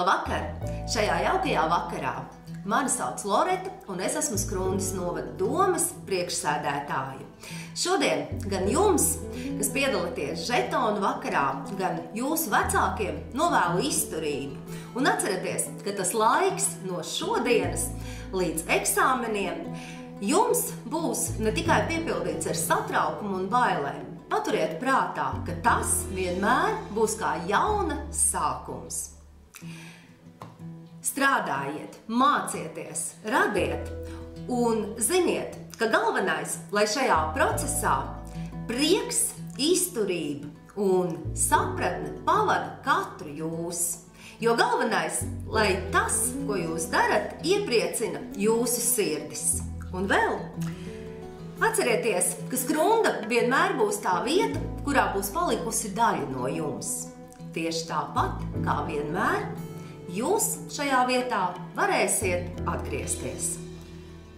Labvakar! Šajā jaukajā vakarā mani sauc Loreta un es esmu Skrundas novada domes priekšsēdētāja. Šodien gan jums, kas piedalāties žetonu vakarā, gan jūsu vecākiem novēlu izturību. Un atcerieties, ka tas laiks no šodienas līdz eksāmeniem jums būs ne tikai piepildīts ar satraukumu un bailēm. Paturiet prātā, ka tas vienmēr būs kā jauna sākums. Strādājiet, mācieties, radiet un ziniet, ka galvenais, lai šajā procesā prieks, izturība un sapratne pavada katru jūs. Jo galvenais, lai tas, ko jūs darat, iepriecina jūsu sirdis. Un vēl atcerieties, ka Skrunda vienmēr būs tā vieta, kurā būs palikusi daļa no jums. Tieši tāpat, kā vienmēr, jūs šajā vietā varēsiet atgriezties.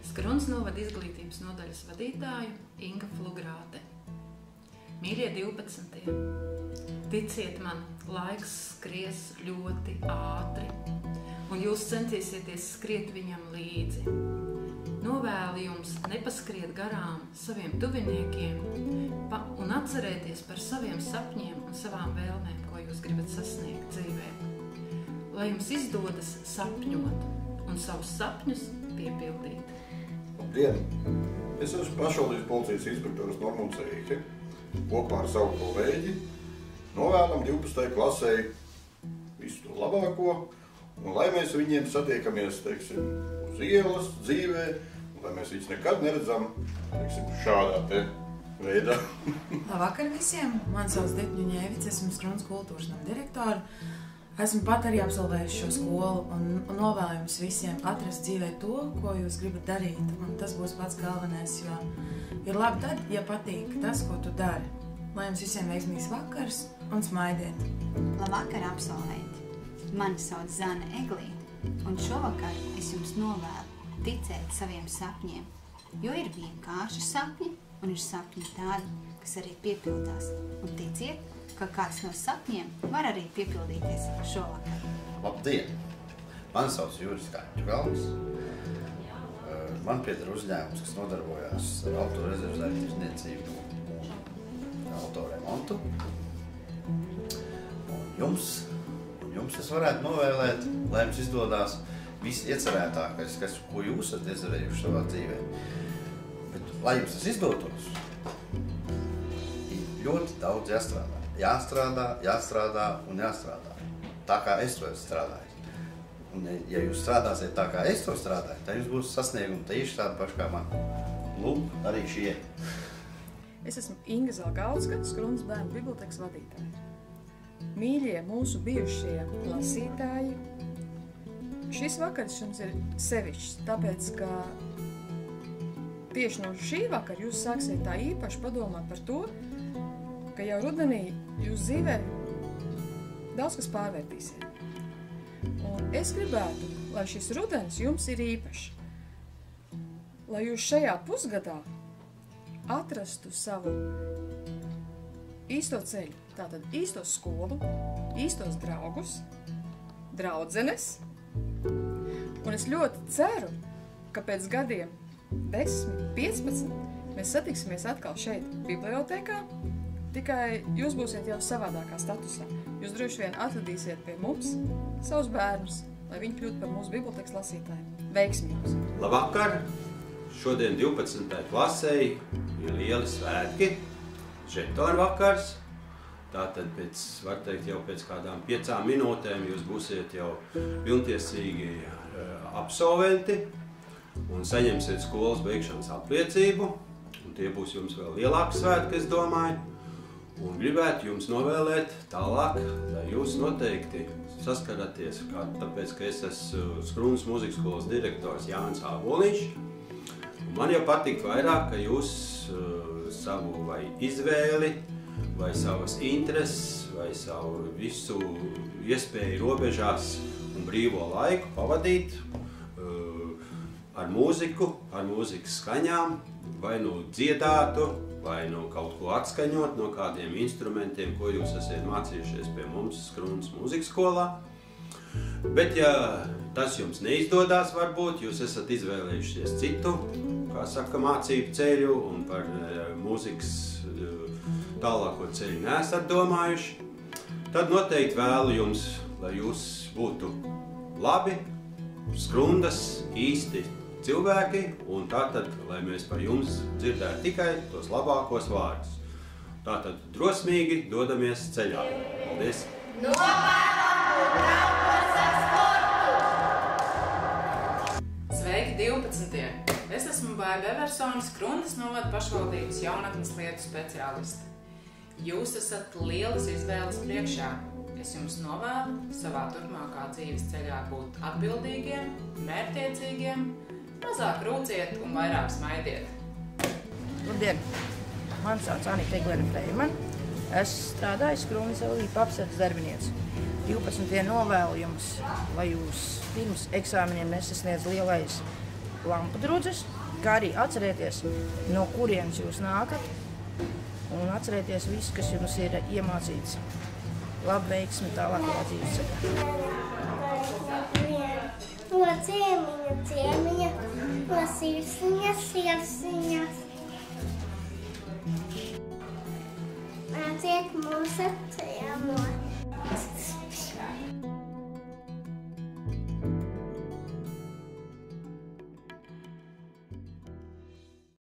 Skrundas novada izglītības nodaļas vadītāja Inga Flugrāte. Mīļie 12. Ticiet man, laiks skries ļoti ātri, un jūs centīsieties skriet viņam līdzi. Novēlu jums nepaskriet garām saviem tuviniekiem un atcerēties par saviem sapņiem un savām vēlmēm, ko jūs gribat sasniegt dzīvē. Lai jums izdodas sapņot un savus sapņus piepildīt. Labdien! Es esmu pašvaldības policijas inspektors Normunds Eike. Kopā ar savu kolēģi novēlam 12. klasē visu to labāko, un lai mēs viņiem satiekamies, teiksim, uz ielas, dzīvē, un lai mēs viņus nekad neredzam, teiksim, šādā te veidā. Labvakar visiem! Mani sauc Detņu Ņēvic, esmu Skrundas kultūras nama direktora. Esmu pat arī absolvējusi šo skolu un novēlu jums visiem atrast dzīvē to, ko jūs gribat darīt. Un tas būs pats galvenais, jo ir labi tad, ja patīk tas, ko tu dari. Lai jums visiem veiksmīgs vakars un smaidiet! Labvakar, absolventi! Mani sauc Zane Eglīte, un šovakar es jums novēlu ticēt saviem sapņiem, jo ir vienkārši sapņi un ir sapņi tādi, kas arī piepildās. Un ticiet, ka kāds no sapņiem var arī piepildīties šovakar. Labdien! Mani sauc Juris Kaņķugalnis. Man pieder uzņēmums, kas nodarbojās ar autorezervzēju tirzniecību un autoremontu. Un jums es varētu novēlēt, lai jums izdodās viss iecerētākais, ko jūs esat iecerējuši savā dzīvē. Bet, lai jums tas izdotos, ir ļoti daudz jāstrādā. Jāstrādā un jāstrādā. Tā kā es to esmu strādājis. Un ja jūs strādāsiet tā kā es to strādāju, tad jums būs sasniegumi tieši tādi paši kā man. Lūk, arī šie. Es esmu Inga Zalgauska, Skrundas bērnu bibliotēkas vadītāja. Mīļie mūsu bijušie lasītāji, šis vakars jums ir sevišķs, tāpēc, ka tieši no šī vakara jūs sāksiet tā īpaši padomāt par to, ka jau rudenī jūs dzīvē daudz kas pārvērtīsiet. Un es gribētu, lai šis rudens jums ir īpašs. Lai jūs šajā pusgadā atrastu savu īsto ceļu, tātad īsto skolu, īstos draugus, draudzenes. Un es ļoti ceru, ka pēc gadiem 10, 15 mēs satiksimies atkal šeit bibliotēkā, tikai jūs būsiet jau savādākā statusā. Jūs droši vien atradīsiet pie mums savus bērnus, lai viņi kļūtu par mūsu bibliotēkas lasītājiem. Veiksmi jums! Labvakar! Šodien 12. klasē ir lieli svētki, žetonu vakars. Tātad var teikt, jau pēc kādām 5 minūtēm jūs būsiet jau pilntiesīgi absolventi un saņemsiet skolas beigšanas apliecību. Un tie būs jums vēl lielāki svētki, es domāju. Un gribētu jums novēlēt tālāk, lai jūs noteikti saskaraties, tāpēc, ka es esmu Skrundas mūzikas skolas direktors Jānis Āboliņš. Man jau patīk vairāk, ka jūs savu vai izvēli, vai savas intereses, vai savu visu iespēju robežās un brīvo laiku pavadīt ar mūziku, ar mūzikas skaņām, vai nu dziedātu, vai nu kaut ko atskaņot no kādiem instrumentiem, ko jūs esat mācījušies pie mums Skrundas mūzikas skolā. Bet, ja tas jums neizdodas, varbūt jūs esat izvēlējušies citu, kā saka, mācību ceļu un par mūzikas tālāko ceļu neesat domājuši, tad noteikti vēlu jums, lai jūs būtu labi, skrundas, īsti cilvēki, un tātad, lai mēs par jums dzirdētu tikai tos labākos vārdus. Tātad drosmīgi dodamies ceļā. Paldies! Novēlam braukos ar sportu! Sveiki 12. Es esmu Baiba Eversone, Skrundas novada pašvaldības jaunatnes lietu speciāliste. Jūs esat lielas izvēles priekšā. Es jums novēlu savā turpmākā dzīves ceļā būt atbildīgiem, mērķtiecīgiem, mazāk rūciet un vairāk smaidiet. Labdien! Mani sauc Anita Eglere Freiman. Es strādāju Skrundas LV apsardzes darbinieci. 12. novēlu jums, lai jūs pirms eksāmeniem nesasniedz lielais lampu drudzes, kā arī atcerieties, no kurienes jūs nākat, un atcerieties visu, kas jums ir iemācīts. Labu veiksmi tālākajā dzīves ceļā. No ciemiņa, no sirsniņas. Nāciet mūsu ciemos.